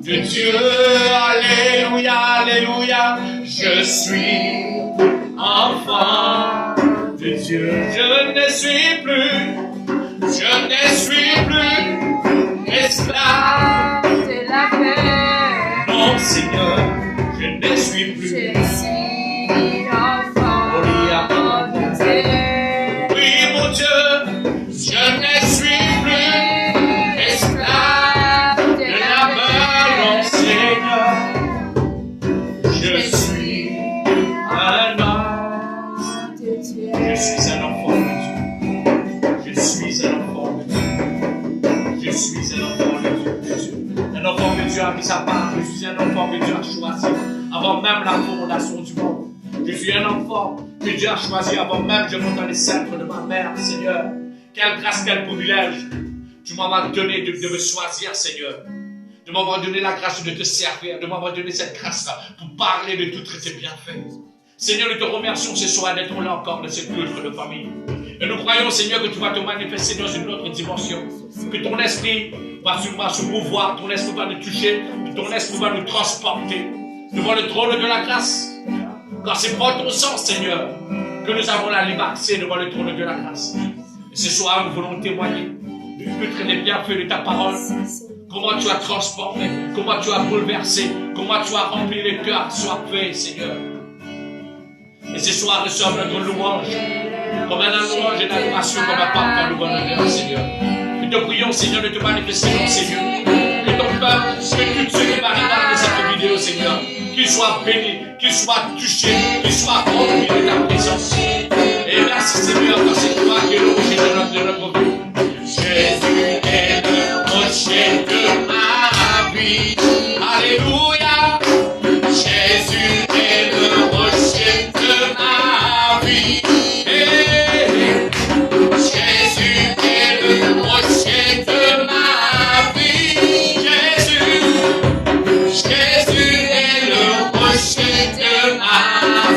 de Dieu. Alléluia, alléluia. Je suis enfant de Dieu. Je ne suis plus esclave de la peur. Non, Seigneur, je ne suis plus. Je suis enfant de Dieu. Oui, mon Dieu, je ne suis plus esclave de la peur. Non, Seigneur, je suis un homme De Dieu. Je suis un enfant de Dieu. Je suis un enfant de Dieu. Je suis un enfant de Dieu. Un enfant que Dieu a mis à part. Je suis un enfant que Dieu a choisi avant même la fondation du monde. Je suis un enfant que Dieu a choisi avant même que je monte dans les centres de ma mère, Seigneur. Quelle grâce, quel privilège. Tu m'as donné de me choisir, Seigneur. De m'avoir donné la grâce de te servir, de m'avoir donné cette grâce-là pour parler de tous tes bienfaits. Seigneur, nous te remercions ce soir d'être là encore dans cette culte de famille. Et nous croyons, Seigneur, que tu vas te manifester dans une autre dimension. Que ton esprit va se mouvoir, ton esprit va nous toucher, que ton esprit va nous transporter devant le trône de la grâce. Car c'est par ton sang, Seigneur, que nous avons la libre accès devant le trône de la grâce. Et ce soir, nous voulons témoigner des bienfaits de ta parole. Comment tu as transformé, comment tu as bouleversé, comment tu as rempli les cœurs assoiffés, Seigneur. Et ce soir, nous sommes notre louange, comme un louange et l'adoration, comme un parfum louange de Dieu, Seigneur. Nous te prions, Seigneur, de te manifester dans ces lieux. Que ton peuple, que tous ceux qui regardent cette vidéo, Seigneur, qu'ils soient bénis, qu'ils soient touchés, qu'ils soient remplis de ta présence. Et merci, Seigneur, car c'est toi qui es le rocher de notre vie. Jésus est le rocher de ma vie. Alléluia. Jésus est le rocher de ma vie. Jésus est le rocher de ma vie. Jésus est le rocher de ma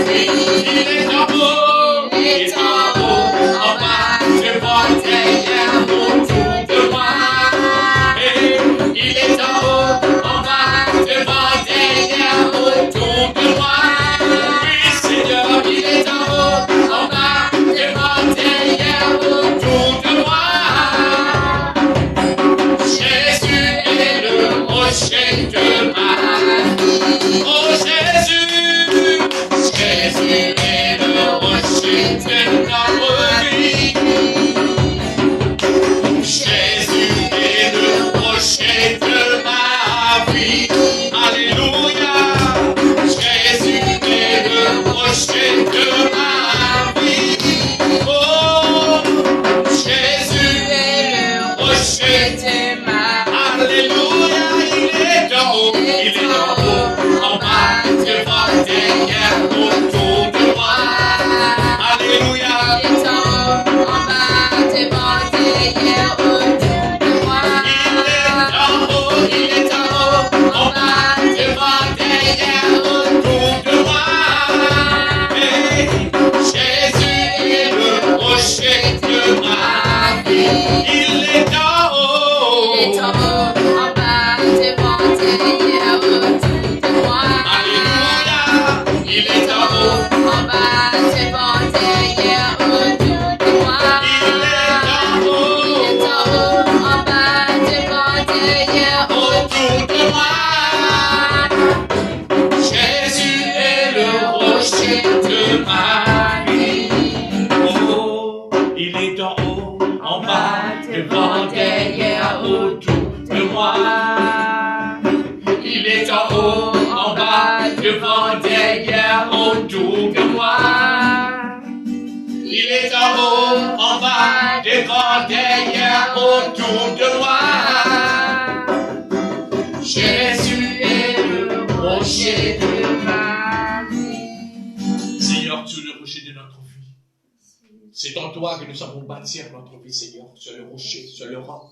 vie. Il est en haut, en bas, devant, derrière, autour de moi. Il est en haut, en bas, devant, derrière, autour de moi. Oui, Seigneur, il est en haut, en bas, devant, derrière, autour de moi. Jésus est le rocher de ma vie. Oh Jésus, Jésus est le rocher de notre vie. Jésus est le rocher de ma vie. Alléluia. Jésus est le rocher de ma vie. Oh, Jésus est le rocher de ma vie. Alléluia. Il est en haut, en bas, devant, derrière, autour de moi. Alléluia. Il est en haut, en bas, devant, derrière, autour de moi. Il est en haut, en bas, devant, derrière, autour de moi. Hey, Jésus est le rocher de ma vie. Il est en haut. Il est en haut, en bas, devant, derrière, autour de moi. Alléluia. Il est en haut, En bas, devant, derrière, autour de moi. il est en Il haut, est en haut, en bas, devant, derrière, autour de moi. Jésus est le rocher de ma vie. Oh, il est en haut, en bas, devant, derrière, autour de moi. Il est en haut, en bas, devant, derrière, autour de moi. Il est en haut, en bas, devant, derrière, autour de moi. Jésus est le rocher de ma vie. Seigneur, tu es le rocher de notre vie. C'est en toi que nous savons bâtir notre vie, Seigneur, sur le rocher, sur le roc.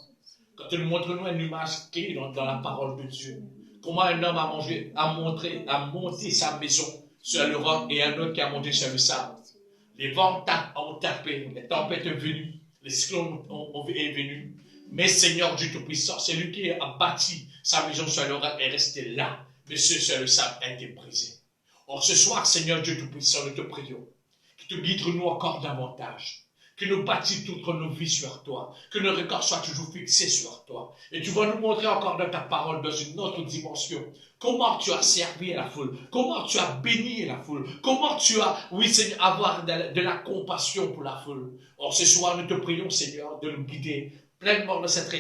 Quand tu nous montres nous une image clé dans la parole de Dieu. Comment un homme a monté sa maison sur le roc et un autre qui a monté sur le sable. Les vents ont tapé, les tempêtes sont venues, les cyclones sont venus. Mais Seigneur Dieu Tout-Puissant, c'est lui qui a bâti sa maison sur le roc est resté là. Mais ceux sur le sable a été brisé. Or ce soir, Seigneur Dieu Tout-Puissant, nous te prions. Que tu guides nous encore davantage. Que nous bâtis toutes nos vies sur toi. Que nos regards soient toujours fixés sur toi. Et tu vas nous montrer encore dans ta parole, dans une autre dimension, comment tu as servi à la foule. Comment tu as béni la foule. Comment tu as, oui Seigneur, avoir de la compassion pour la foule. Or ce soir, nous te prions, Seigneur, de nous guider pleinement dans cet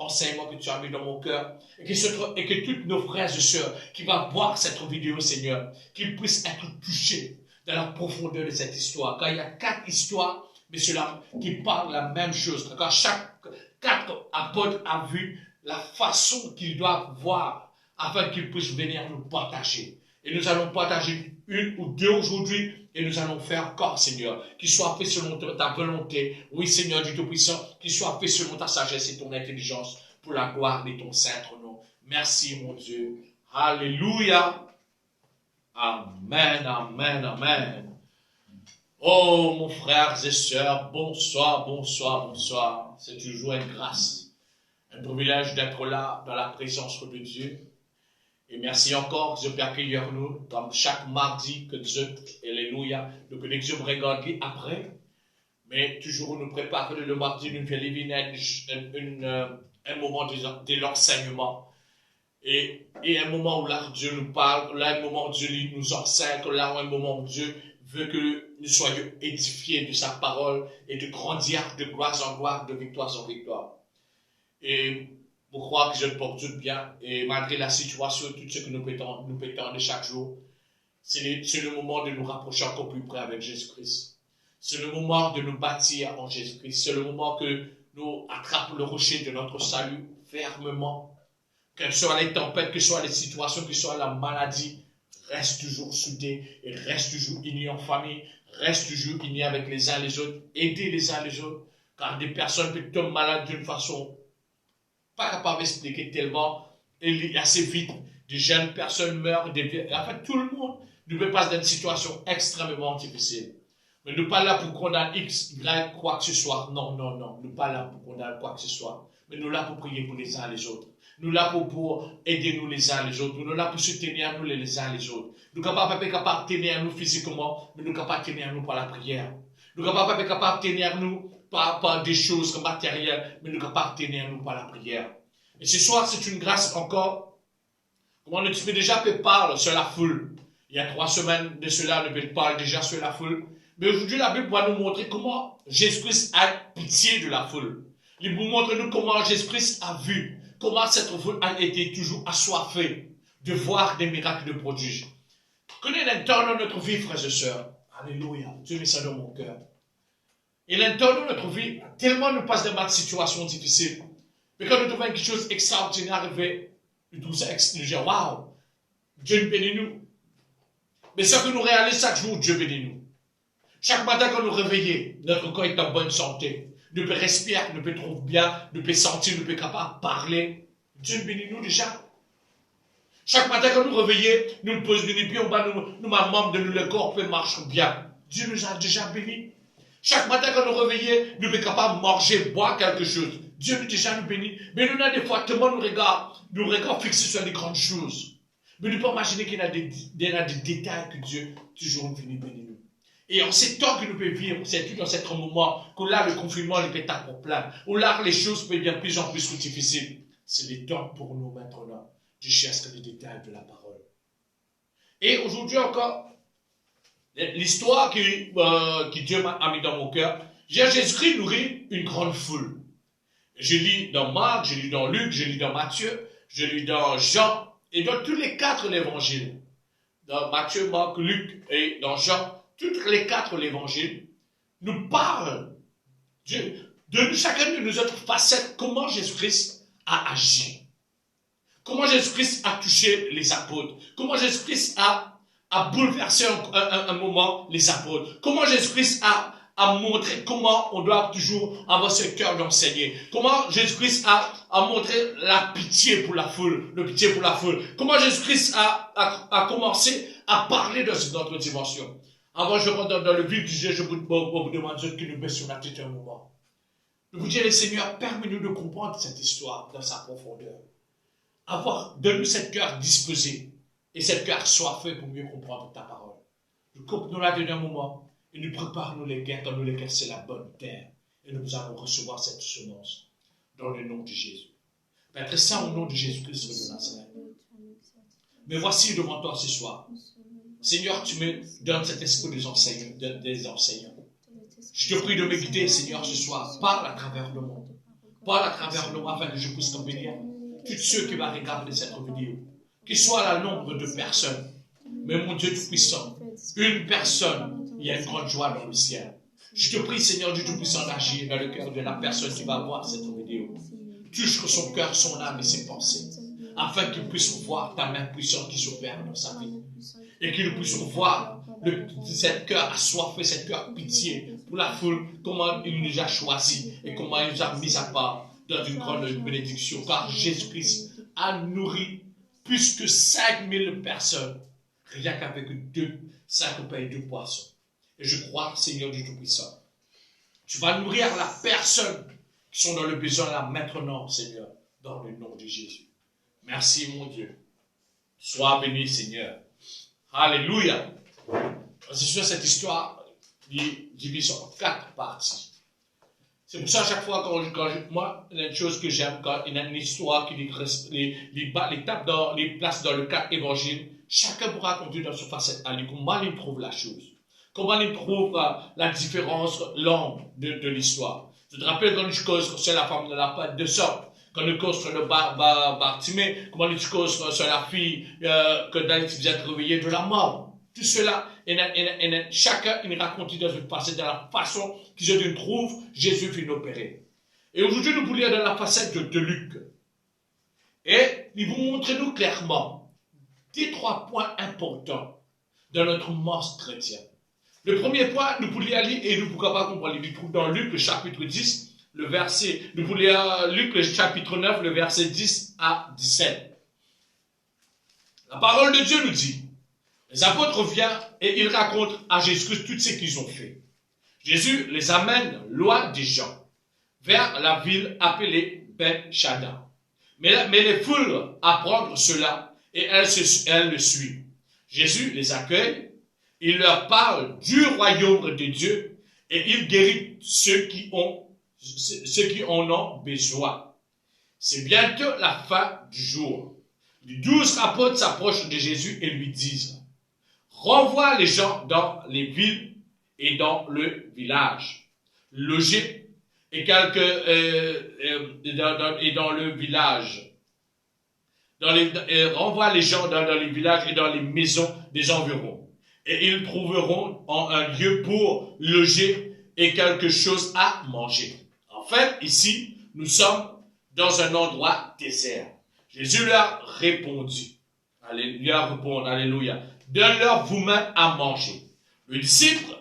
enseignement que tu as mis dans mon cœur. Et que tous nos frères et sœurs qui vont voir cette vidéo, Seigneur, qu'ils puissent être touchés dans la profondeur de cette histoire. Car il y a 4 histoires, mais ceux-là qui parlent la même chose. Car chaque 4 apôtres ont vu la façon qu'ils doivent voir afin qu'ils puissent venir nous partager. Et nous allons partager 1 ou 2 aujourd'hui et nous allons faire encore, Seigneur, qu'il soit fait selon ta volonté. Oui, Seigneur du Tout-Puissant, qu'il soit fait selon ta sagesse et ton intelligence pour la gloire de ton saint nom. Merci, mon Dieu. Alléluia. Amen, amen, amen. Oh, mon frères et sœurs, bonsoir, bonsoir, bonsoir. C'est toujours une grâce, un privilège d'être là dans la présence de Dieu. Et merci encore, Dieu, d'accueillir nous comme chaque mardi que Dieu, alléluia, nous connaissons regarder après. Mais toujours nous préparer le mardi, nous faisons un moment de l'enseignement. Et un moment où là Dieu nous parle, là un moment où Dieu nous enseigne, là un moment où Dieu veut que nous soyons édifiés de sa parole et de grandir de gloire en gloire, de victoire en victoire. Et pour croire que je le porte tout bien, et malgré la situation, tout ce que nous pétons de chaque jour, c'est le moment de nous rapprocher encore plus près avec Jésus-Christ. C'est le moment de nous bâtir en Jésus-Christ. C'est le moment que nous attrapons le rocher de notre salut fermement. Quelles soient les tempêtes, que soient les situations, que soit la maladie, reste toujours soudés et reste toujours unis en famille, reste toujours unis avec les uns les autres, aider les uns les autres, car des personnes peuvent tomber malades d'une façon pas capable d'expliquer tellement, et assez vite, des jeunes personnes meurent, en fait tout le monde nous peut passer dans une situation extrêmement difficile. Mais nous ne sommes pas là pour condamner X, Y, quoi que ce soit. Non, non, non, nous ne sommes pas là pour condamner quoi que ce soit. Mais nous sommes là pour prier pour les uns les autres. Nous sommes là pour aider nous les uns les autres. Nous sommes là pour soutenir nous les uns les autres. Nous ne sommes pas capables de tenir nous physiquement, mais nous sommes capables de tenir nous par la prière. Nous ne sommes pas capables de tenir nous par des choses matérielles, mais nous sommes capables de tenir nous par la prière. Et ce soir, c'est une grâce encore. Comment le Dieu déjà parle sur la foule. Il y a 3 semaines de cela, le parle déjà sur la foule. Mais aujourd'hui, la Bible va nous montrer comment Jésus-Christ a pitié de la foule. Il vous montre nous comment Jésus-Christ a vu, comment cette foule a été toujours assoiffée de voir des miracles de prodiges. Connais l'interne de notre vie, frères et sœurs. Alléluia. Dieu met ça dans mon cœur. Et l'interne de notre vie, tellement nous passe dans des situations difficiles. Mais quand nous trouvons quelque chose d'extraordinaire arriver, nous trouvons ça, nous disons, waouh, Dieu nous bénit nous. Mais ce que nous réalisons chaque jour, Dieu bénit nous. Chaque matin quand nous réveillons, notre corps est en bonne santé. Nous pouvons respirer, nous pouvons trouver bien, nous pouvons sentir, nous pouvons capable de parler. Dieu bénit nous déjà. Chaque matin quand nous réveillons, nous nous posons les pieds au bas, nous membres de nous, le corps peut marcher bien. Dieu nous a déjà bénis. Chaque matin quand nous réveillons, nous sommes capables de manger, boire quelque chose. Dieu nous déjà nous bénit. Mais nous avons des fois tellement nous regardons fixés sur les grandes choses. Mais nous pouvons imaginer qu'il y a des détails que Dieu toujours nous bénit nous. Et en ces temps que nous pouvons vivre, c'est tout dans ce moment, que là, le confinement, les pétards pour plein, où là, les choses peuvent devenir de plus en plus difficiles. C'est le temps pour nous maintenant de chercher les détails de la parole. Et aujourd'hui encore, l'histoire que Dieu m'a mis dans mon cœur, Jésus-Christ nourrit une grande foule. Je lis dans Marc, je lis dans Luc, je lis dans Matthieu, je lis dans Jean, et dans tous les 4 l'évangile. Dans Matthieu, Marc, Luc et dans Jean, tous les 4 l'évangile nous parlent de chacun de nos autres facettes, comment Jésus-Christ a agi. Comment Jésus-Christ a touché les apôtres. Comment Jésus-Christ a bouleversé un moment les apôtres. Comment Jésus-Christ a montré comment on doit toujours avoir ce cœur d'enseigner. Comment Jésus-Christ a montré la pitié pour la foule. Le pitié pour la foule. Comment Jésus-Christ a commencé à parler de cette autre dimension. Avant je rentre dans le vif du sujet, je vous demande que nous baissions la tête un moment. Je vous dirai, Seigneur, permets-nous de comprendre cette histoire dans sa profondeur. Donne-nous cette cœur disposé et cette cœur soifée pour mieux comprendre ta parole. Nous coupe-nous là d'un moment et nous préparons les guerres, car nous les guerres, c'est la bonne terre. Et nous allons recevoir cette semence dans le nom de Jésus. Père Saint, au nom de Jésus-Christ de Nazareth. Mais voici devant toi ce soir. Seigneur, tu me donnes cet esprit des enseignants. Je te prie de me guider, Seigneur, ce soir. Parle à travers le monde. Parle à travers le monde afin que je puisse t'en bénir. Tous ceux qui vont regarder cette vidéo. Qu'il soit le nombre de personnes. Mais mon Dieu Tout-Puissant, une personne, il y a une grande joie dans le ciel. Je te prie, Seigneur Dieu Tout-Puissant, d'agir dans le cœur de la personne qui va voir cette vidéo. Touche son cœur, son âme et ses pensées, afin qu'il puisse voir ta main puissante qui s'opère dans sa vie. Et qu'il puisse voir cette cœur assoiffé, cette cœur pitié pour la foule, comment il nous a choisis et comment il nous a mis à part dans une grande bénédiction. Car Jésus-Christ a nourri plus que 5000 personnes, rien qu'avec 5 pains et 2 poissons. Et je crois, Seigneur du Tout-Puissant, tu vas nourrir la personne qui sont dans le besoin là maintenant, Seigneur, dans le nom de Jésus. Merci, mon Dieu. Sois béni, Seigneur. Alléluia. C'est sûr, cette histoire est divisée en 4 parties. C'est pour ça, à chaque fois, moi, il y a une chose que j'aime, quand il y a une histoire qui les place dans le 4 évangiles, chacun pourra raconter dans sa facette à lui comment il trouve la chose. Comment il trouve la différence, l'angle de l'histoire. Je te rappelle quand je cause sur la femme de la pâte de sorte, quand je cause sur le Bartimée, comment je cause sur la fille que David vient de réveiller de la mort. Tout cela, chacun il raconte dans une facette, dans la façon qu'ils trouve Jésus finit opérer. Et aujourd'hui, nous voulons dans la facette de Luc. Et il vous montre nous clairement des 3 points importants dans notre monstre chrétien. Le premier point, nous pourrions lire, et nous ne pouvons pas comprendre, il trouve dans Luc, le chapitre 10, le verset, nous pourrions lire Luc, le chapitre 9, le verset 10 à 17. La parole de Dieu nous dit, les apôtres viennent et ils racontent à Jésus-Christ tout ce qu'ils ont fait. Jésus les amène loin des gens, vers la ville appelée Ben-Chada. Mais les foules apprennent cela et elles le suivent. Jésus les accueille, il leur parle du royaume de Dieu et il guérit ceux qui en ont besoin. C'est bientôt la fin du jour. Les 12 apôtres s'approchent de Jésus et lui disent, renvoie les gens dans les villes et dans le village. Logez et dans le village. Renvoie les gens dans les villages et dans les maisons des environs. Et ils trouveront un lieu pour loger et quelque chose à manger. En fait, ici, nous sommes dans un endroit désert. Jésus leur répondit. Alléluia. Donne-leur vous-même à manger. Le disciple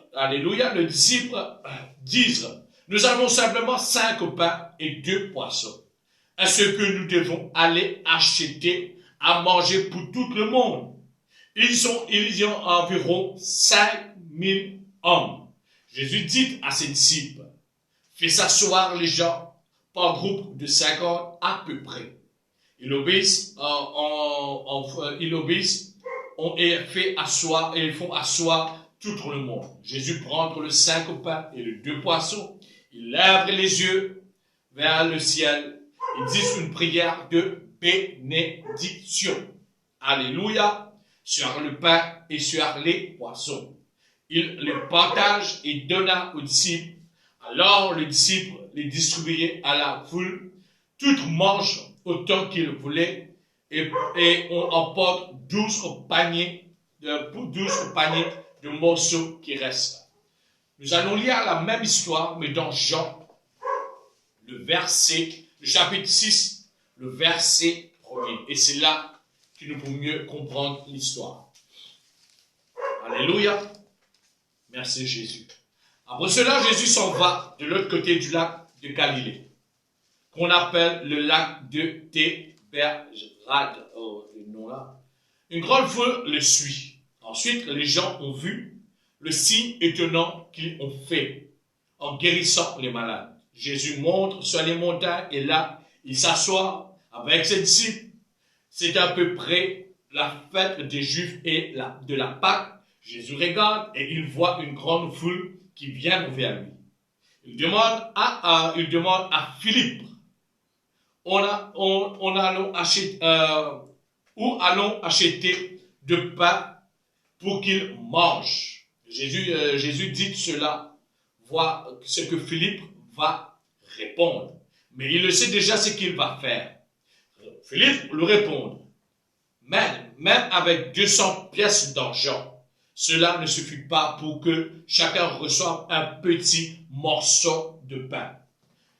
disent, nous avons simplement 5 pains et 2 poissons. Est-ce que nous devons aller acheter à manger pour tout le monde? Ils y ont environ 5000 hommes. Jésus dit à ses disciples, fais s'asseoir les gens par groupe de 50 à peu près. Ils obéissent, et ils font asseoir tout le monde. Jésus prend le 5 pains et les 2 poissons. Il lève les yeux vers le ciel. Il dit une prière de bénédiction. Alléluia. Sur le pain et sur les poissons. Il les partage et donna aux disciples. Alors les disciples les distribuaient à la foule. Toutes mangent autant qu'ils voulaient et on emporte 12 paniers de morceaux qui restent. Nous allons lire la même histoire, mais dans Jean, le chapitre 6, le verset 1er. Et c'est là que nous pouvons mieux comprendre l'histoire. Alléluia. Merci Jésus. Après cela, Jésus s'en va de l'autre côté du lac de Galilée, qu'on appelle le lac de Tibériade. Une grande foule le suit. Ensuite, les gens ont vu le signe étonnant qu'ils ont fait en guérissant les malades. Jésus monte sur les montagnes et là, il s'assoit avec ses disciples. C'est à peu près la fête des Juifs et de la Pâque. Jésus regarde et il voit une grande foule qui vient vers lui. Il demande à Philippe, où allons acheter de pain pour qu'il mange. Jésus dit cela, voit ce que Philippe va répondre. Mais il le sait déjà ce qu'il va faire. Philippe lui répond, même avec 200 pièces d'argent, cela ne suffit pas pour que chacun reçoive un petit morceau de pain.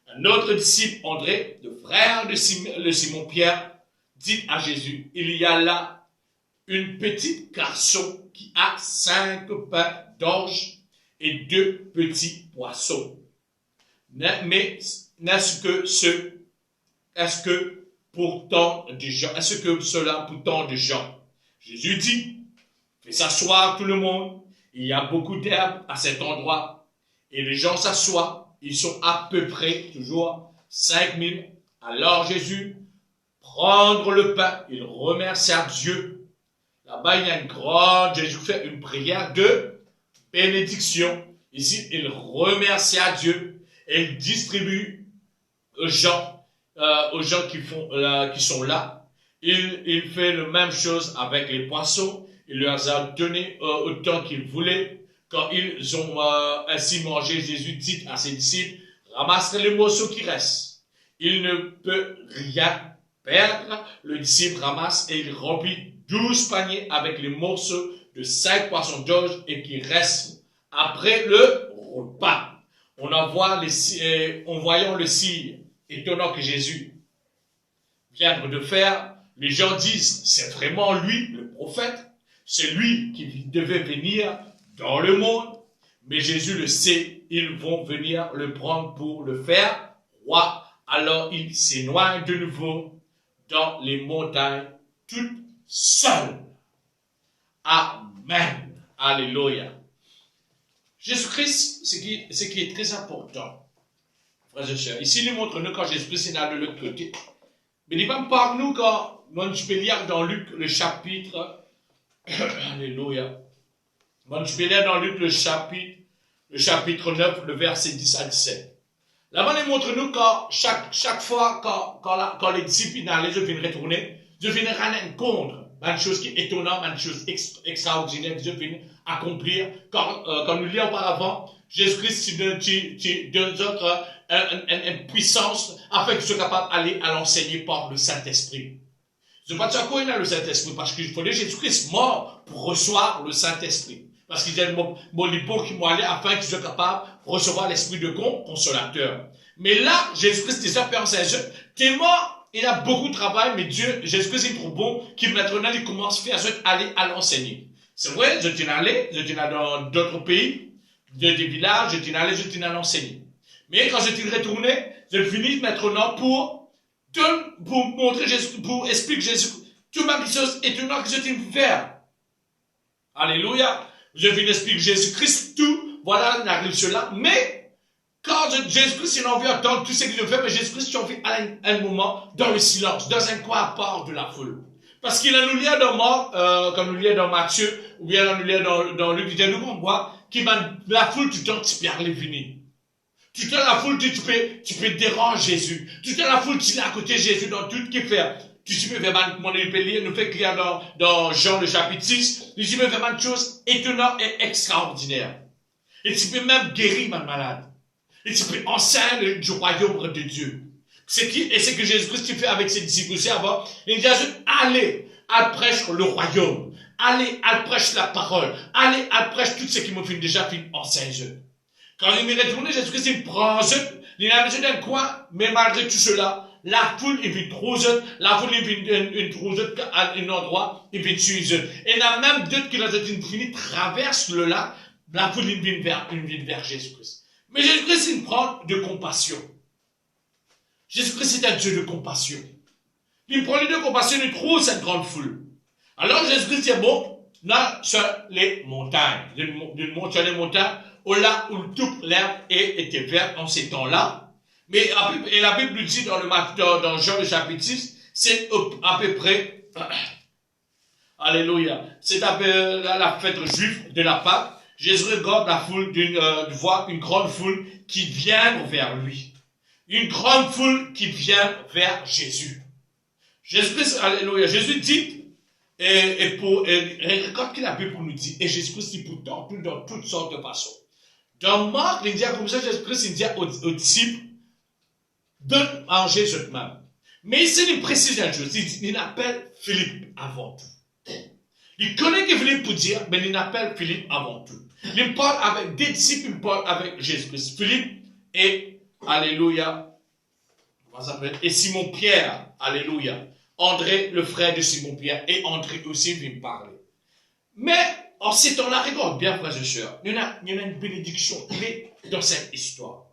Un autre disciple, André, le frère de Simon-Pierre, dit à Jésus, il y a là une petite garçon qui a 5 pains d'orge et 2 petits poissons. Mais est-ce que cela pour tant de gens? Jésus dit, fais s'asseoir tout le monde. Il y a beaucoup d'herbes à cet endroit. Et les gens s'assoient. Ils sont à peu près toujours 5000. Alors Jésus prend le pain. Il remercia Dieu. Là-bas, il y a une grande, Jésus fait une prière de bénédiction. Ici, il remercia Dieu et il distribue aux gens qui sont là. Il fait la même chose avec les poissons. Il leur a donné autant qu'ils voulaient. Quand ils ont ainsi mangé, Jésus dit à ses disciples, ramassez les morceaux qui restent. Il ne peut rien perdre. Le disciple ramasse et il remplit 12 paniers avec les morceaux de 5 poissons d'orge et qui restent après le repas. En voyant le signe étonnant que Jésus vient de faire, les gens disent, c'est vraiment lui, le prophète, c'est lui qui devait venir dans le monde, mais Jésus le sait, ils vont venir le prendre pour le faire roi. Alors il s'éloigne de nouveau dans les montagnes, tout seul. Amen. Alléluia. Jésus-Christ, ce qui est très important, frères et sœurs, ici il nous montre nous quand Jésus-Christ est là de l'autre côté. Mais il va me parler nous quand je peux lire dans Luc le chapitre, alléluia. Je peux lire dans Luc le chapitre 9, le verset 10 à 17. Là-bas, il montre nous quand chaque fois quand les disciples allaient, je viens retourner, je viens rendre compte d'une chose qui est étonnante, d'une chose extraordinaire que je viens accomplir. Quand nous lisons auparavant, Jésus-Christ donne autres une puissance afin qu'ils soient capables d'aller à l'enseigner par le Saint-Esprit. Je ne sais pas de quoi il a le Saint-Esprit, parce qu'il fallait Jésus-Christ mort pour recevoir le Saint-Esprit. Parce qu'il y a mon lipo qui m'ont allé afin qu'ils soient capables de recevoir l'Esprit de consolateur. Mais là, Jésus-Christ déjà fait en Saint-Jean, tellement il a beaucoup de travail, mais Jésus-Christ est trop bon, qu'il maintenant il commence à faire aller à l'enseigner. C'est vrai, je tiens à aller dans d'autres pays, des villages, je tiens à l'enseigner. Mais quand je suis retourné, je finis maintenant pour montrer Jésus, pour expliquer Jésus, tout ma chose étonnante que je tiens à faire. Alléluia. Je viens d'expliquer Jésus-Christ, tout, voilà, il arrive cela. Mais, quand Jésus-Christ, il a envie d'entendre tout ce qu'il fait, mais Jésus-Christ, il a envie à un moment, dans le silence, dans un coin à part de la foule. Parce qu'il a nous lié dans Marc, comme nous lié dans Matthieu, ou bien nous lié dans Luc, il dit, nous, on voit, la foule, tout le temps, tu peux aller venir. Tout le temps, la foule, tu peux déranger Jésus. Tout le temps, la foule, tu es à côté de Jésus dans tout ce qu'il fait. Tu peux faire mon épée, nous fait lire dans Jean le chapitre 6, tu peux faire une chose étonnante et extraordinaire. Et tu peux même guérir ma malade. Et tu peux enseigner du royaume de Dieu. C'est ce que Jésus-Christ fait avec ses disciples aussi avant. Il dit à eux, allez, prêcher le royaume. Allez, prêcher la parole. Allez, prêcher tout ce qui m'a fait déjà enseigner. Quand il m'est retourné, Jésus-Christ, il prend eux, il a mis d'un coin, mais malgré tout cela, la foule, il vient trop jeune. La foule, il vient trop jeune à un endroit, il vient tuer jeune. Et il y a même d'autres qui, dans une fini, traversent le lac. La foule, il vient vers Jésus-Christ. Mais Jésus-Christ, il prend de compassion. Jésus-Christ est un Dieu de compassion. Il prend les deux compassion, il trouve cette grande foule. Alors, Jésus-Christ est bon, là, sur les montagnes. Il monte sur les montagnes, là où toute l'herbe était verte en ces temps-là. Mais et la Bible nous dit dans Jean le chapitre 6, c'est à peu près, alléluia, c'est à peu la fête juive de la Pâque. Jésus regarde la foule voit une grande foule qui vient vers lui. Une grande foule qui vient vers Jésus. Jésus-Christ, alléluia, Jésus dit, et regarde ce que la Bible nous dit, et Jésus-Christ dit pourtant, dans toutes sortes de façons. Dans Marc, il dit comme ça, Jésus-Christ, il dit aux disciples, de manger eux-mêmes. Mais ici, il précise une chose, il appelle Philippe avant tout. Il connaît que Philippe pour dire, mais il appelle Philippe avant tout. Il parle avec des disciples, il parle avec Jésus-Christ. Philippe et, alléluia, et Simon-Pierre, alléluia. André, le frère de Simon-Pierre, et André aussi vient parler. Mais, en ces temps-là, regarde bien, frères et sœurs, il y a une bénédiction clé dans cette histoire.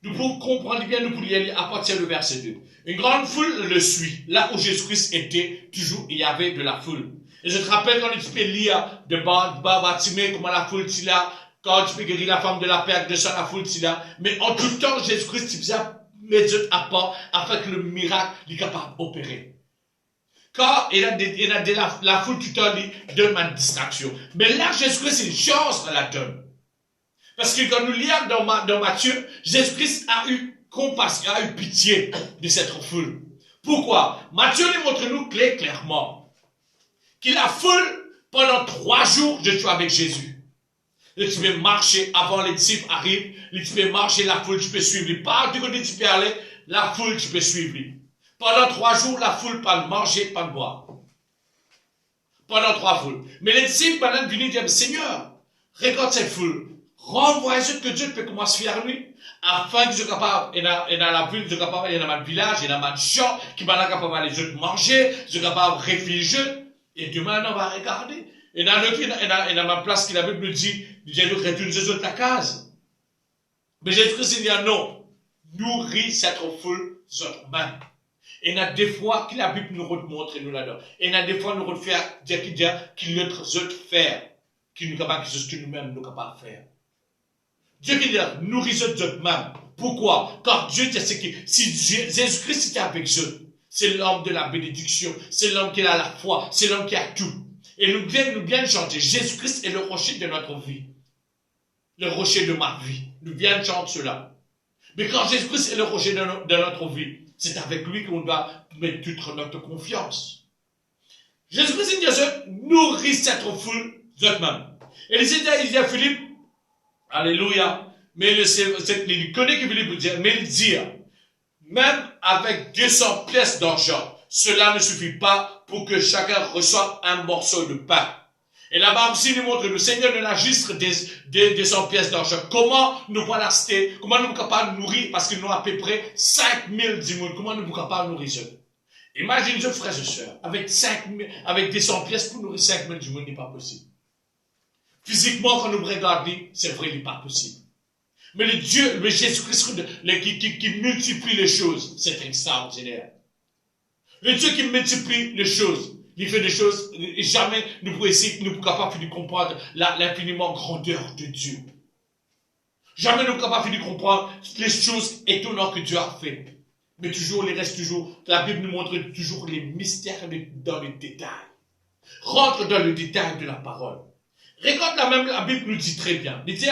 Nous pouvons comprendre bien, nous pouvons y aller à partir du verset 2. Une grande foule le suit. Là où Jésus-Christ était, toujours, il y avait de la foule. Et je te rappelle quand tu peux lire de Bartimée, comment la foule t'y là, quand tu peux guérir la femme de la perte de sang, la foule t'y là. Mais en tout temps, Jésus-Christ, il faisait mettre à part afin que le miracle soit capable d'opérer. Quand il a la foule tout le temps donne ma distraction. Mais là, Jésus-Christ, c'est une chance à la donne. Parce que quand nous lisons dans Matthieu, Jésus-Christ a eu compassion, a eu pitié de cette foule. Pourquoi? Matthieu nous montre nous clairement que la foule, pendant 3 jours, je suis avec Jésus. Et tu peux marcher avant les disciples arrivent, tu peux marcher, la foule, tu peux suivre. Pas du côté tu peux aller, la foule, tu peux suivre. Pendant 3 jours, la foule, pas de manger, pas de boire. Pendant 3 foules. Mais les disciples, maintenant, viennent dire, Seigneur, regarde cette foule. Renvoie ce que Dieu peut commencer à faire lui, afin que je sois capable, et dans la ville, je suis capable, et dans mon village, et dans mon champ, qui va capable les autres manger, je suis capable de réfléchir, et demain, on va regarder. Et dans l'autre, et dans ma place, qui la Bible nous dit, Dieu nous retourne les autres la case. Mais Jésus-Christ dit, non, nourris cette foule, autres mains. Et il y a des fois que la Bible nous montre, et nous la donne. Et il y a des fois, nous refait dire qu'il l'autre autres faire, qui nous capable, quelque chose que nous-mêmes, nous capables de faire. Dieu qui dit, nourrissez eux-mêmes. Pourquoi? Car Dieu dit que si Jésus-Christ était avec eux, c'est l'homme de la bénédiction, c'est l'homme qui a la foi, c'est l'homme qui a tout. Et nous viens chanter, Jésus-Christ est le rocher de notre vie. Le rocher de ma vie. Nous viens chanter cela. Mais quand Jésus-Christ est le rocher de notre vie, c'est avec lui qu'on doit mettre toute notre confiance. Jésus-Christ dit, nourris cette foule eux-mêmes. Et il dit à Philippe, alléluia. Mais il connaît que Philippe dire, mais il dit, même avec 200 pièces d'argent, cela ne suffit pas pour que chacun reçoive un morceau de pain. Et là-bas aussi, nous montre le Seigneur de l'enregistre des 200 pièces d'argent. Comment nous pouvons l'acheter? Comment nous sommes capables de nourrir? Parce que nous avons à peu près 5000 dimones. Comment nous sommes capables de nourrir eux? Imaginez-vous, frères et sœurs, avec 200 pièces pour nourrir 5000 dimones, ce n'est pas possible. Physiquement, quand nous regardons, c'est vrai, il n'est pas possible. Mais le Jésus-Christ qui multiplie les choses, c'est extraordinaire. Le Dieu qui multiplie les choses, il fait des choses, et jamais nous pouvons essayer, nous ne sommes capables de comprendre l'infiniment grandeur de Dieu. Jamais nous ne sommes capables de comprendre les choses étonnantes que Dieu a fait. Mais toujours, il reste toujours, la Bible nous montre toujours les mystères dans les détails. Rentre dans le détail de la parole. Regarde la Bible nous dit très bien. Il dit,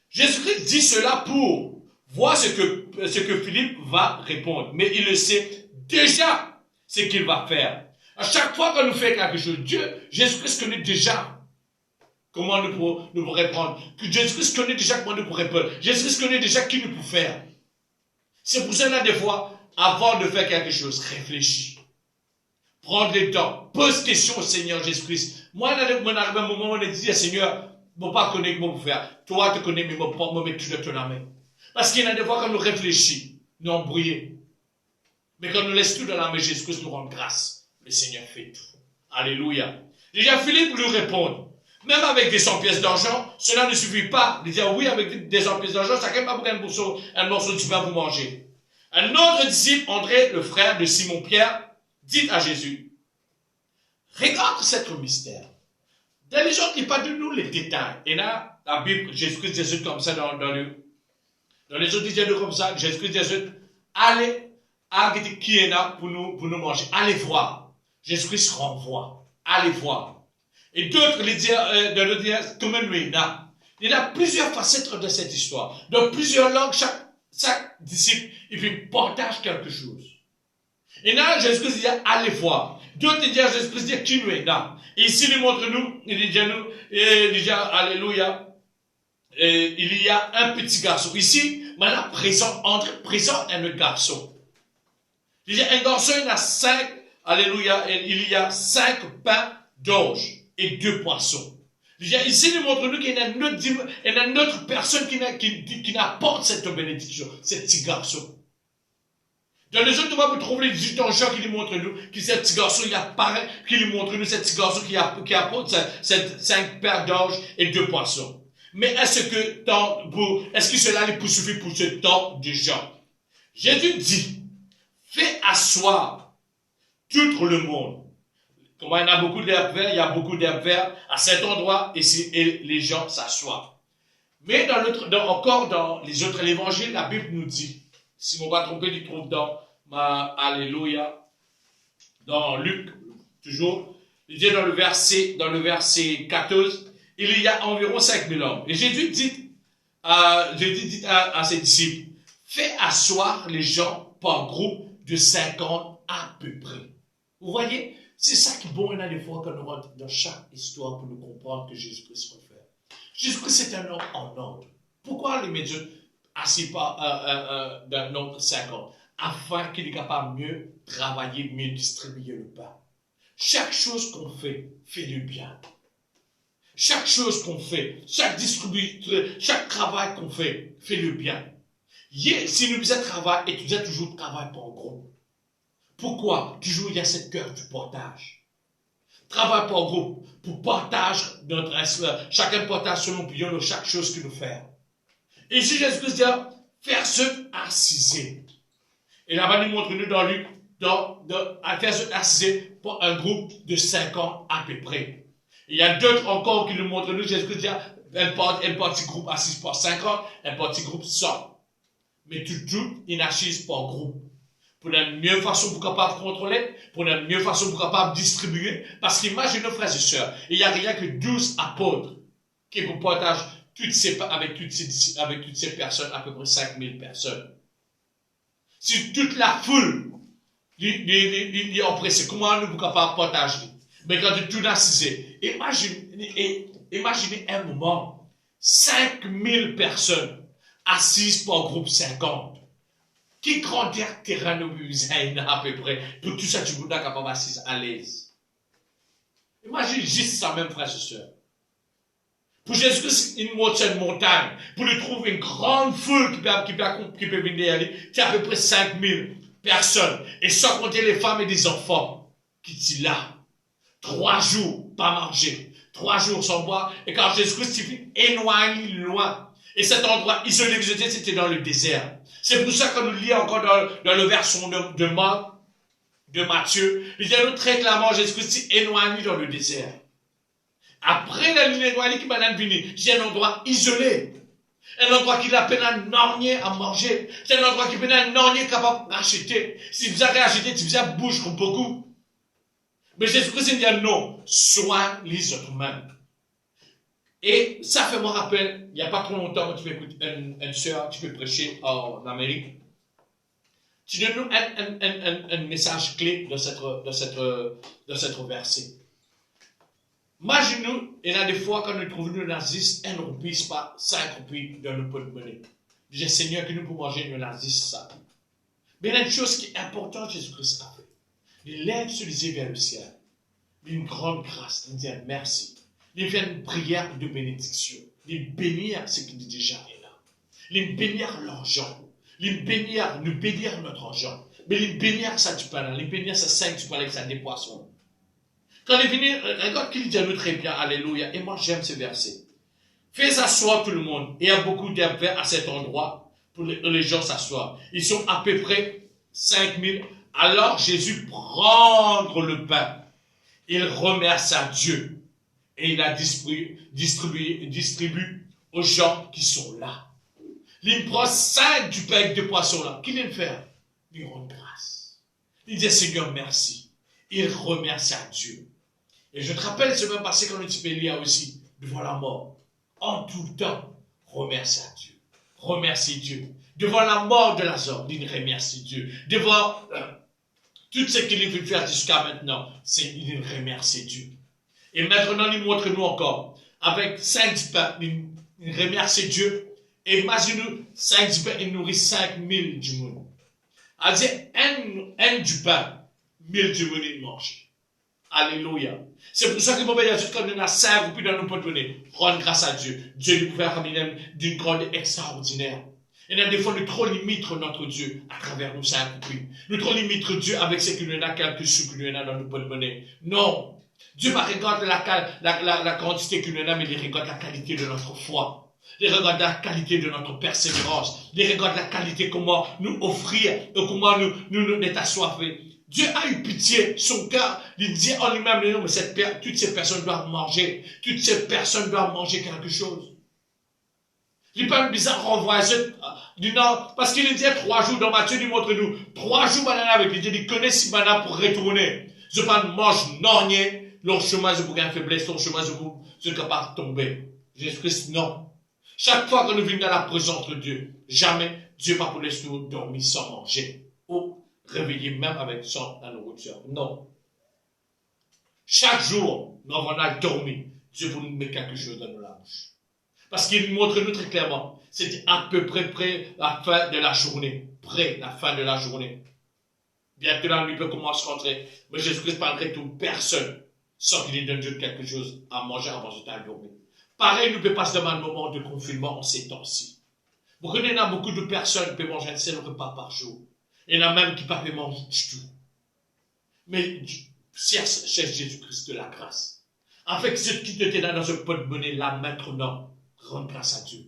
Jésus-Christ dit cela pour voir ce que Philippe va répondre. Mais il le sait déjà ce qu'il va faire. À chaque fois qu'on nous fait quelque chose, Jésus-Christ connaît déjà comment nous pourrons répondre. Jésus-Christ connaît déjà comment nous pourrons répondre. Jésus-Christ connaît déjà qui nous peut faire. C'est pour cela, des fois, avant de faire quelque chose, réfléchis. Prends le temps. Pose question au Seigneur Jésus-Christ. Moi, il arrive un moment où on dit, Seigneur, je ne pas connaître comment faire. Toi, tu connais, mais je ne peux pas me mettre tout dans la main. Parce qu'il y a des fois quand nous réfléchissons, nous embrouillons. Mais quand nous laissons tout dans la main, Jésus-Christ nous rend grâce. Le Seigneur fait tout. Alléluia. Déjà, Philippe lui répond. Même avec des 100 pièces d'argent, cela ne suffit pas. Il dit, oui, avec des 100 pièces d'argent, ça ne pas pour un morceau de pain pour manger. Un autre disciple, André, le frère de Simon-Pierre, dit à Jésus, regarde cet mystère. Dans les gens qui parlent de nous les détails. Et là, la Bible, Jésus-Christ dit comme ça dans Dans les autres disent comme ça, Jésus-Christ dit, allez, allez qui est là pour nous manger. Allez voir. Jésus-Christ renvoie. Allez voir. Et d'autres les disent, comme nous, il y a plusieurs facettes de cette histoire. Dans plusieurs langues, chaque disciple, il fait partage quelque chose. Et là, Jésus-Christ dit, allez voir. D'autres disent, Jésus-Christ dit, qui nous est là. Et ici, il montre-nous, il dit, alléluia, il y a un petit garçon. Ici, maintenant, présent un garçon. Il y a un garçon, il a 5, alléluia, il y a 5 pains d'orge et 2 poissons. Ici, il montre-nous qu'il y a une autre personne qui n'apporte cette bénédiction, ce petit garçon. Dans les autres, vous trouvez les dans Jean qui lui montre-nous que ce petit garçon, il apparaît, qui lui montre-nous ce petit garçon qui apporte 5 pains d'orge et 2 poissons. Mais est-ce que cela est pour suffire pour ce temps de Jean? Jésus dit, fais asseoir tout le monde. Comme il y a beaucoup d'herbes vertes, il y a beaucoup d'herbes vertes à cet endroit et les gens s'assoient. Mais encore dans les autres évangiles, la Bible nous dit, si on va tromper, il trouve dans Alléluia, dans Luc, toujours, il dit dans le verset 14, il y a environ 5000 hommes. Et Jésus dit à ses disciples, fais asseoir les gens par groupe de 50 à peu près. Vous voyez, c'est ça qui est bon, il y a des fois qu'on rentre dans chaque histoire pour nous comprendre que Jésus-Christ va faire. Jésus-Christ c'est un homme en ordre. Pourquoi les médias assis par d'un nombre 50? Afin qu'il est capable de mieux travailler, mieux distribuer le pain. Chaque chose qu'on fait, fait-le bien. Chaque chose qu'on fait, chaque travail qu'on fait, fait-le bien. Si nous faisons travail, et tu faisais toujours travail par groupe. Pourquoi? Toujours il y a cette cœur du partage. Travail par groupe, pour partage chacun partage selon opinion de chaque chose que nous faisons. Et si Jésus-Christ dit, faire ce assisé. Et là-bas, nous montre-nous dans Luc, faire ce assisé pour un groupe de 50 à peu près. Il y a d'autres encore qui nous montrent, nous, Jésus-Christ dit, un petit groupe assis par 50, un petit groupe 100. Mais tout, il assise par groupe. Pour une meilleure façon pour capable contrôler, pour une meilleure façon pour capable distribuer. Parce qu'imaginez, frères et sœurs, il n'y a rien que 12 apôtres qui vous partagent avec toutes ces personnes, à peu près 5000 personnes. Si toute la foule est oppressée, comment nous sommes capables de partager? Mais quand tout assisé, imaginez un moment, 5000 personnes assises par groupe 50. Qui grandeur terrain nous besoin à peu près pour tout ça, tu vous capable assise à l'aise. Imagine juste ça même, frères et sœurs. Pour Jésus-Christ, il monte sur une montagne, pour lui trouver une grande foule qui peut venir aller, c'est à peu près 5000 personnes, et sans compter les femmes et les enfants qui sont là. 3 jours, pas manger. 3 jours sans boire, et quand Jésus-Christ s'est éloigné loin, et cet endroit isolé, c'était dans le désert. C'est pour ça que nous lisons encore dans le verset de Marc, de Matthieu, il dit très clairement, Jésus-Christ s'est éloigné dans le désert. Après la ligne éloignée qui m'a venu, c'est un endroit isolé. Un endroit qui a peine à nornier à manger. C'est un endroit qui a peine à nornier capable d'acheter. Si vous avez acheté, si vous avez bouge comme beaucoup. Mais Jésus-Christ dit non, sois les autres mêmes. Et ça fait me rappel, il n'y a pas trop longtemps, tu peux écouter une sœur, tu peux prêcher en Amérique. Tu donnes nous un message clé de cette verset. Imaginez-nous, il y a des fois quand nous trouvons le nazistes, 1 roupies, pas 5 roupies dans le pot de monnaie. Je dis, Seigneur, que nous pouvons manger le naziste, ça. Mais il y a une chose qui est importante, Jésus-Christ a fait. Il lève ses yeux vers le ciel. Une grande grâce, il dit merci. Il fait une prière de bénédiction. Il bénit ce qui déjà est là. Il bénit l'argent. Il bénit notre argent. Mais il bénit ça du pain, il bénit ça 5 du pain avec ça des poissons. Quand il est venu, regarde qu'il dit à nous très bien, alléluia. Et moi j'aime ce verset. Fais asseoir tout le monde. Et il y a beaucoup d'herbes vertes à cet endroit pour les gens s'asseoir. Ils sont à peu près 5000. Alors Jésus prend le pain. Il remercie Dieu. Et il a distribue aux gens qui sont là. Il prend 5 du pain avec 2 poissons là. Qu'il vient faire? Il rend grâce. Il dit Seigneur, merci. Il remercie à Dieu. Et je te rappelle ce même passé quand on dit Élia aussi, devant la mort. En tout temps, remercie à Dieu. Remercie Dieu. Devant la mort de Lazare, il remercie Dieu. Devant tout ce qu'il a pu faire jusqu'à maintenant, il remercie Dieu. Et maintenant, il montre-nous encore, avec 5 pains, il remercie Dieu. Et imaginez-nous, 5 pains, il nourrit 5000 du monde. C'est-à-dire, un du pain, 1000 du monde, il mange. Alléluia. C'est pour ça que mon Père dit, quand on a 5 puis dans nos potes donner, rendre grâce à Dieu. Dieu nous pouvait ramener d'une grande extraordinaire. Et des fois, nous trop limitons notre Dieu à travers nos 5 puis. Nous trop limitons Dieu avec ce qu'il nous a, quelques sous qu'il nous a dans nos potes monnaie. Non. Dieu ne regarde la quantité qu'il nous a, mais il regarde la qualité de notre foi. Il regarde la qualité de notre persévérance. Il regarde la qualité, comment nous offrir et comment nous être assoiffés. Dieu a eu pitié, son cœur, il dit en lui-même, non, mais toutes ces personnes doivent manger. Toutes ces personnes doivent manger quelque chose. Il n'est pas bizarre renvoyer du non, parce qu'il dit 3 jours dans Matthieu, il montre-nous 3 jours banana avec lui, il connaît si banana pour retourner. Je ne mange non, leur chemin, je vous gagne faiblesse, leur chemin, je suis capable de tomber. Jésus-Christ, non. Chaque fois que nous venons dans la présence de Dieu, jamais Dieu va pour laisser nous dormir sans manger. Ou réveiller même avec sans la nourriture. Non. Chaque jour, nous avons à dormir. Dieu vous met quelque chose dans la bouche. Parce qu'il montre nous très clairement, c'est à peu près près la fin de la journée. Près la fin de la journée. Bientôt la nuit peut commencer à rentrer. Mais Jésus-Christ parlerait de personne sans qu'il lui donne Dieu quelque chose à manger avant de dormir. Pareil, nous ne pouvons pas se demander un moment de confinement en ces temps-ci. Vous connaissez, il y a beaucoup de personnes qui peuvent manger un seul repas par jour. Il y en a même qui ne peuvent pas manger du tout. Mais cherche Jésus-Christ de la grâce. En fait, ceux qui te dans ce pot de monnaie là maintenant, rends grâce à Dieu.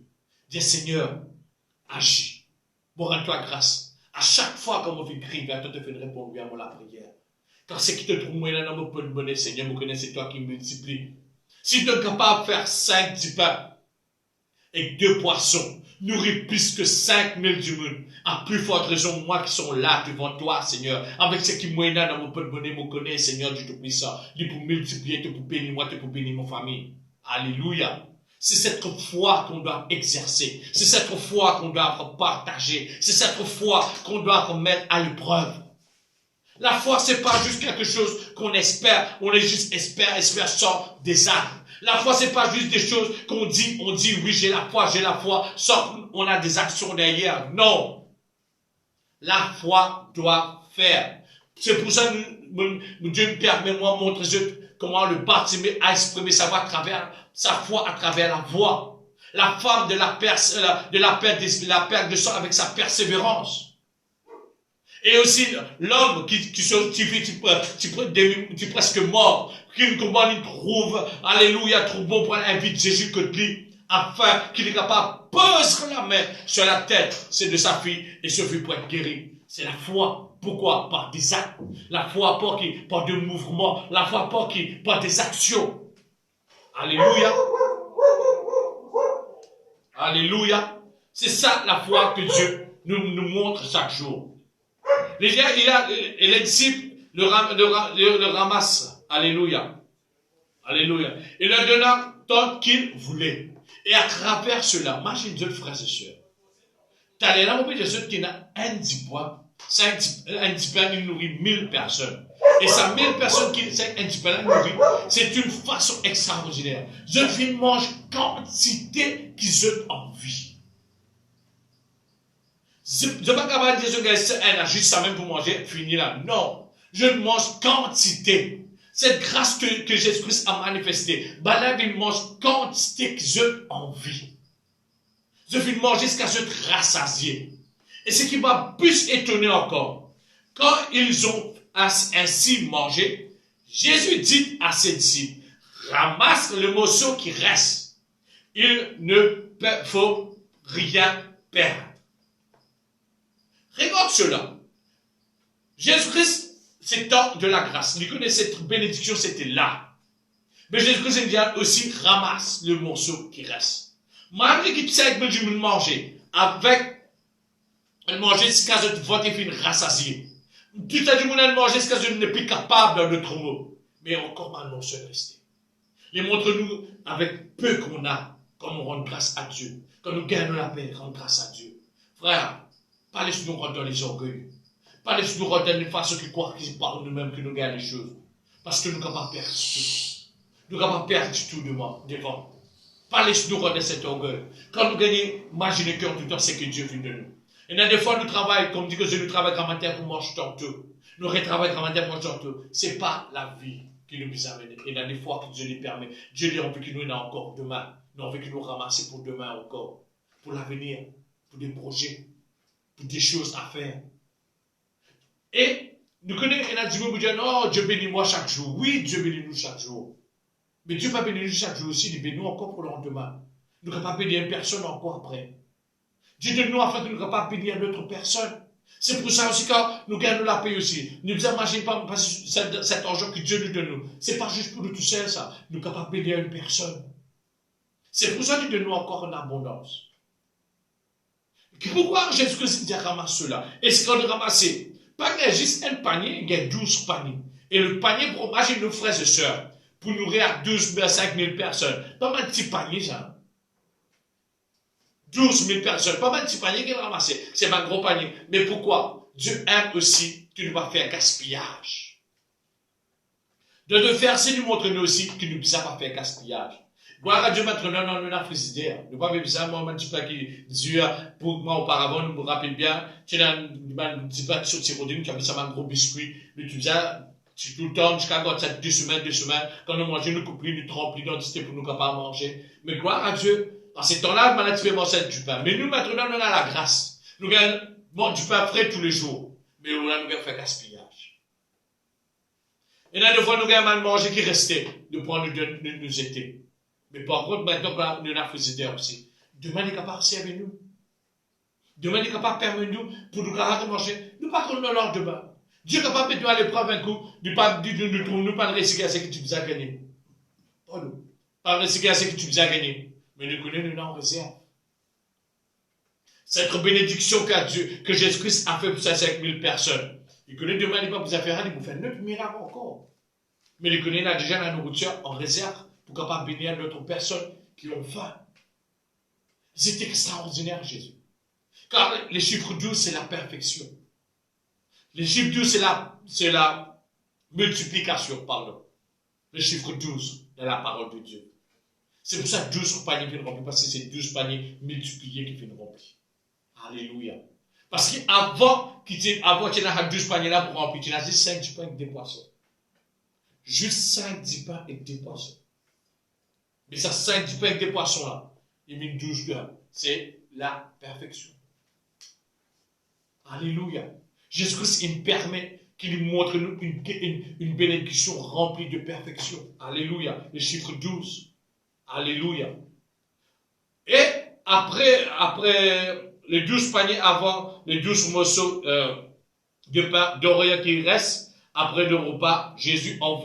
Dis Seigneur, agis. Bon, rends-toi grâce. À chaque fois qu'on me fait crier vers toi, te fais répondre à la prière. Car ce qui te trouve moi dans mon pot de monnaie, Seigneur, vous connaissez, c'est toi qui multiplie. Si tu es capable de faire 5 petits pains et 2 poissons, nourrir plus que 5000 du monde, à plus forte raison, moi qui sont là devant toi, Seigneur, avec ce qui moi dans mon pot de monnaie, me connaît, Seigneur Dieu Tout-Puissant, Dieu pour multiplier, pour bénir moi, pour bénir mon famille. Alléluia. C'est cette foi qu'on doit exercer. C'est cette foi qu'on doit partager. C'est cette foi qu'on doit remettre à l'épreuve. La foi, c'est pas juste quelque chose qu'on espère. On est juste espère sans des actes. La foi, c'est pas juste des choses qu'on dit, on dit oui, j'ai la foi, sans qu'on a des actions derrière. Non. La foi doit faire. C'est pour ça que Dieu me permet, moi, montrer comment le Bartimée a exprimé sa foi à travers la voix. La femme de la perte de sang avec sa persévérance. Et aussi, l'homme qui presque mort, comment il trouve, alléluia, trouve bon pour inviter Jésus que lui, afin qu'il est capable de poser la main sur la tête, c'est de sa fille, et ce fille pour être guéri. C'est la foi. Pourquoi? Par des actes. La foi par des mouvements. La foi par des actions. Alléluia. Alléluia. C'est ça la foi que Dieu nous montre chaque jour. Les disciples le ramassent. Alléluia. Alléluia. Il leur donna tant qu'il voulait. Et à travers cela, imagine Dieu, frères et sœurs. T'as les là, de ceux qui n'a un 10 poids. Un 10 pain, il nourrit 1000 personnes. Et ça, 1000 personnes qui un 10 pain, nourrit, c'est une façon extraordinaire. Je mange quantité qu'ils ont envie. Je ne vais pas capable de dire que juste ça même pour manger, fini là. Non. Je mange quantité. Cette grâce que Jésus-Christ a manifestée, là, il mange quantité qu'ils ont envie. Je vais manger jusqu'à se rassasier. Et ce qui m'a plus étonné encore, quand ils ont ainsi mangé, Jésus dit à ses disciples, ramasse le morceau qui reste. Il ne faut rien perdre. Regarde cela. Jésus-Christ, c'est temps de la grâce. Il connaissait cette bénédiction, c'était là. Mais Jésus-Christ vient aussi ramasse le morceau qui reste. Malgré qu'il sait que je vais manger, avec elle manger jusqu'à ce que votre fin rassasié. Tout à du monde elle manger jusqu'à ce que n'est plus capable de trouver. Mais encore maintenant seul rester. Les montre-nous avec peu qu'on a, comme on rend grâce à Dieu. Quand nous gagnons la paix, rendre grâce à Dieu. Frère, pas laissez-nous rentrer dans les orgueils. Pas laissez-nous rentrer dans les façons qui croient qu'ils parlent nous-mêmes que nous gagnons les choses. Parce que nous ne sommes pas perdre tout. Nous ne sommes pas perdre tout devant. Pas laissez-nous rentrer dans cet orgueil. Quand nous gagnons, imaginez que tout le temps, c'est que Dieu vient de nous. Et là, des fois, nous travaillons, comme dit que je nous travaille grand matin pour manger tantôt. Nous retravaillons grand matin pour manger tantôt. Ce n'est pas la vie qui nous amène. Et là, des fois, que Dieu nous permet. Dieu dit, on veut que nous ayons encore demain. Nous, on veut que nous ramasser pour demain encore. Pour l'avenir. Pour des projets. Pour des choses à faire. Et nous connaissons, et là, Dieu nous dit, non, Dieu bénit moi chaque jour. Oui, Dieu bénit nous chaque jour. Mais Dieu va bénir nous chaque jour aussi. Il bénit nous encore pour le lendemain. Nous ne pouvons pas bénir une personne encore après. Dieu donne nous afin que nous ne pouvons pas bénir une autre personne. C'est pour ça aussi quand nous gagnons la paix aussi. Ne vous imaginez pas cet argent que Dieu nous donne. Ce n'est pas juste pour nous tout seuls, ça. Nous ne pouvons pas bénir une personne. C'est pour ça qu'il donne nous encore en abondance. Pourquoi Jésus-Christ a ramassé cela? Est-ce qu'on a ramassé? Pas qu'il y a juste un panier, il y a 12 paniers. Et le panier pour manger nos frères et sœurs, pour nourrir 12 000 5 000 personnes. Pas mal de petits paniers, ça. 12 000 personnes, pas mal de petits paniers qu'il a ramassé. C'est pas un gros panier. Mais pourquoi? Dieu aime aussi que nous ne pas faire gaspillage. De le faire, c'est nous montrer nous aussi que nous ne pouvons pas faire gaspillage. Gloire à Dieu maintenant, non, nous avons frigidaire. Nous n'avons pas besoin, moi, je ne sais pas qui dit, pour moi, auparavant, nous me rappelons bien, tu as un petit peu sur Tirodine, qui a mis un gros biscuit, nous tu faisais, tout le temps, jusqu'à 2 semaines, quand nous mangeons, nous coupons, nous trempons d'identité pour nous capables de manger. Mais gloire à Dieu, en ces temps-là, maintenant, tu fais manger du pain. Mais nous, maintenant, on a la grâce. Nous gagnons du pain frais tous les jours. Mais nous gagnons fait gaspillage. Et là, des fois, nous gagnons mal manger qui restait, de prendre nous étés. Mais par contre, maintenant, nous avons fait aussi. Demain, il est capable de servir nous. Demain, il est capable de permettre nous pour nous garder de manger. Nous pas comme l'ordre demain. Dieu est capable de nous aller prendre un coup, de nous pas de recycler ce que tu nous as gagné. Pas nous. Pas de recycler ce que tu nous as gagné. Mais nous connaissons, nous en réserve. Cette bénédiction que Jésus-Christ a fait pour ces 5 000 personnes. Il connaît demain, il va vous faire il vous fait 9 miracles encore. Mais il connaît déjà la nourriture en réserve pour capable bénir d'autres personnes qui ont faim. C'est extraordinaire, Jésus. Car les chiffres 12, c'est la perfection. Les chiffres 12, c'est la multiplication, pardon. Le chiffre 12 de la parole de Dieu. C'est pour ça que 12 paniers viennent remplir, parce que c'est 12 paniers multipliés qui viennent remplir. Alléluia. Parce qu'avant qu'il y ait 12 paniers là pour remplir, tu as juste 5 pains et des poissons. Juste 5 10 pains et des poissons. Mais ça 5 10 pains et des poissons là, il met 12 pains. C'est la perfection. Alléluia. Jésus-Christ, il me permet qu'il nous montre une bénédiction remplie de perfection. Alléluia. Le chiffre 12. Alléluia. Et après les 12 paniers avant, les 12 morceaux de pain d'orient qui restent, après le repas, Jésus en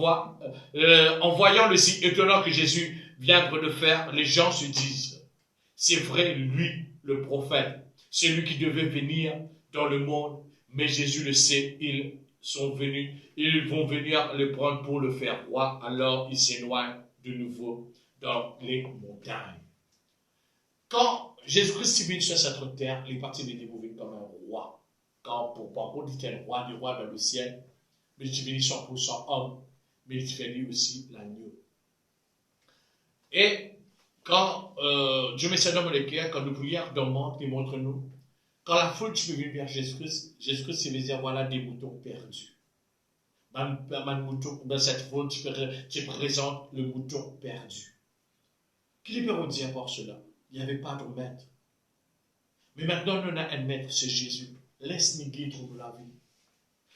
voyant le signe étonnant que Jésus vient de faire, les gens se disent, c'est vrai, lui, le prophète, c'est lui qui devait venir dans le monde, mais Jésus le sait, ils vont venir le prendre pour le faire roi, alors il s'éloigne de nouveau dans les montagnes. Quand Jésus-Christ est venu sur cette terre, il est parti venir comme un roi. Quand par contre il était le roi du roi dans le ciel, mais il est venu 100% homme, mais il fait lui aussi l'agneau. Et quand Dieu met son homme dans le cœur, quand nous prions dans le monde, il montre-nous, quand la foule tu peux venir vers Jésus-Christ, Jésus-Christ il veut dire voilà des moutons perdus. Dans cette foule, tu présentes le mouton perdu. Qui peut nous dire par cela? Il n'y avait pas de maître. Mais maintenant, nous avons un maître, c'est Jésus. Laisse-nous guider trouver la vie.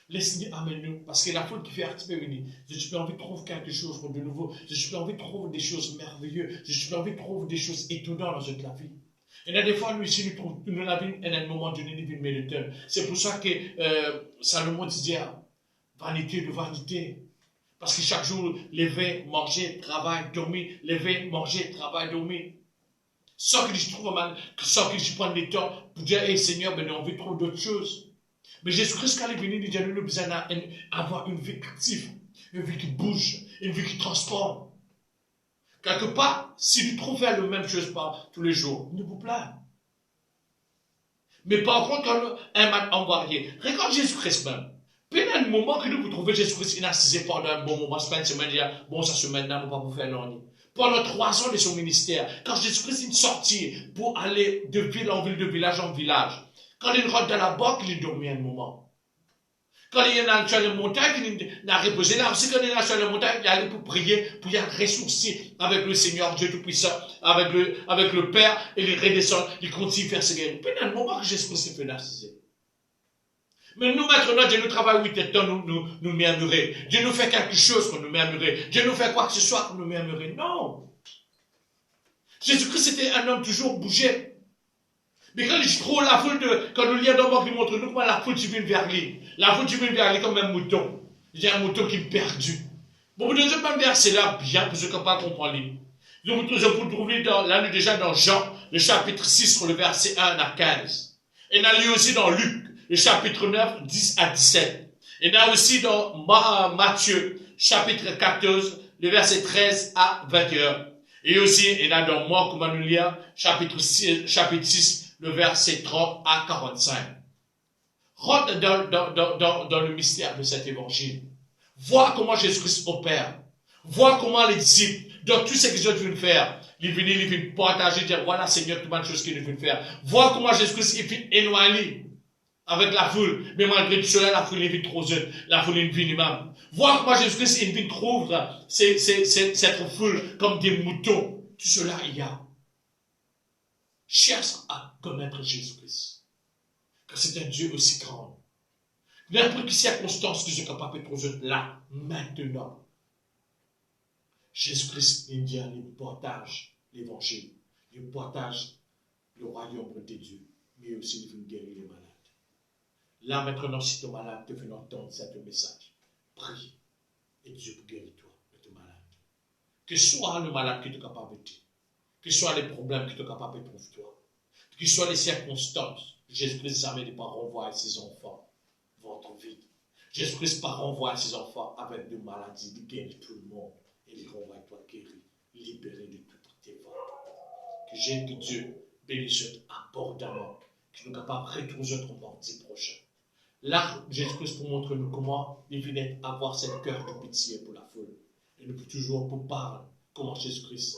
Laisse-nous amener nous. Parce que la foule qui fait un petit peu venir. Je peux envie de trouver quelque chose de nouveau. Je peux envie de trouver des choses merveilleuses. Je peux envie de trouver des choses étonnantes dans notre vie. Et là, des fois, nous ici, nous trouvons la vie à un moment donné, nous vivons méditer. C'est pour ça que Salomon disait vanité de vanité. Parce que chaque jour, lever, manger, travail, dormir, lever, manger, travail, dormir. Sans que je trouve mal, sans que je prenne le temps pour dire, hey Seigneur, ben, on veut trop d'autres choses. Mais Jésus-Christ, quand il est venu, il dit, nous avons besoin d'avoir une vie active, une vie qui bouge, une vie qui transforme. Quelque part, si vous trouvez la même chose tous les jours, ne vous plaît. Mais par contre, quand un man envoyé, regarde Jésus-Christ même. Puis il y a un moment que nous vous trouvez Jésus-Christ, il a assisté pendant un bon moment, c'est pas une semaine, il dit, bon, ça semaine-là, on va vous faire l'année. Pendant 3 ans de son ministère, quand Jésus-Christ est sorti pour aller de ville en ville, de village en village, quand il rentre dans la banque, il dormait un moment. Quand il est sur la montagne, il a reposé là. Aussi, quand il est sur la montagne, il allait pour prier, pour y ressourcer avec le Seigneur Dieu Tout-Puissant, avec le Père, et il redescend, il continue à faire ses guerres. Puis il y a un moment que Jésus-Christ fait narciser. Mais nous, maintenant, Dieu nous travaille 8 temps, nous murmurer. Dieu nous fait quelque chose pour nous murmurer. Dieu nous fait quoi que ce soit pour nous murmurer. Non. Jésus-Christ était un homme toujours bougé. Mais quand je trouve la foule quand nous lisons dans le qui montre nous comment la foule tu viens vers lui. La foule tu viens vers lui comme un mouton. J'ai un mouton qui est perdu. Bon, vous devez même verser là bien pour ceux qui ne pas comprendre. Donc, vous trouvez là, déjà dans Jean, le chapitre 6, le verset 1 à 15. Et on a lu aussi dans Luc, le chapitre 9, 10 à 17. Et on a aussi dans Matthieu, chapitre 14, le verset 13 à 21. Et aussi, on a dans Marc, comme nous lire, chapitre 6, le verset 30 à 45. Rentre dans le mystère de cet évangile. Vois comment Jésus-Christ opère. Vois comment les disciples, dans tout ce qu'ils ont dû faire, ils viennent partager, dire, voilà Seigneur, toute bonne chose qu'ils veulent faire. Vois comment Jésus-Christ est éloigné avec la foule. Mais malgré tout cela, la foule est trop jeune. La foule est venue même. Vois comment Jésus-Christ est venu trouver cette foule comme des moutons. Tout cela, il y a. Cherche à connaître Jésus-Christ. Car c'est un Dieu aussi grand. N'importe quelle circonstance que je suis capable de trouver là, maintenant. Jésus-Christ, il partage l'évangile. Il partage le royaume de Dieu. Mais aussi, il veut guérir les malades. Là, maintenant, si tu es malade, tu veux entendre ce message. Prie. Et Dieu peut guérir toi, de ton malade. Que soit le malade que tu es capable de dire. Que ce soit les problèmes que tu es capable de trouver toi. Que ce soit les circonstances. Jésus-Christ jamais ne pas renvoyer ses enfants votre vie. Jésus-Christ pas renvoyer ses enfants avec des maladies, il guérit tout le monde. Et il renvoie toi guéri, libéré de toutes tes fautes. Que Dieu bénisse abondamment. Que nous sommes capables de retrouver notre mardi prochain. Là, Jésus-Christ pour montrer nous comment il vient avoir cette cœur de pitié pour la foule. Et nous pouvons toujours pour parler comment Jésus-Christ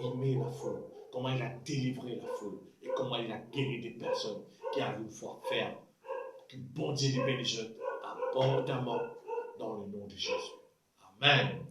a aimé la foule, comment il a délivré la foule et comment il a guéri des personnes qui avaient une foi ferme. Que bon Dieu les bénisse abondamment dans le nom de Jésus. Amen.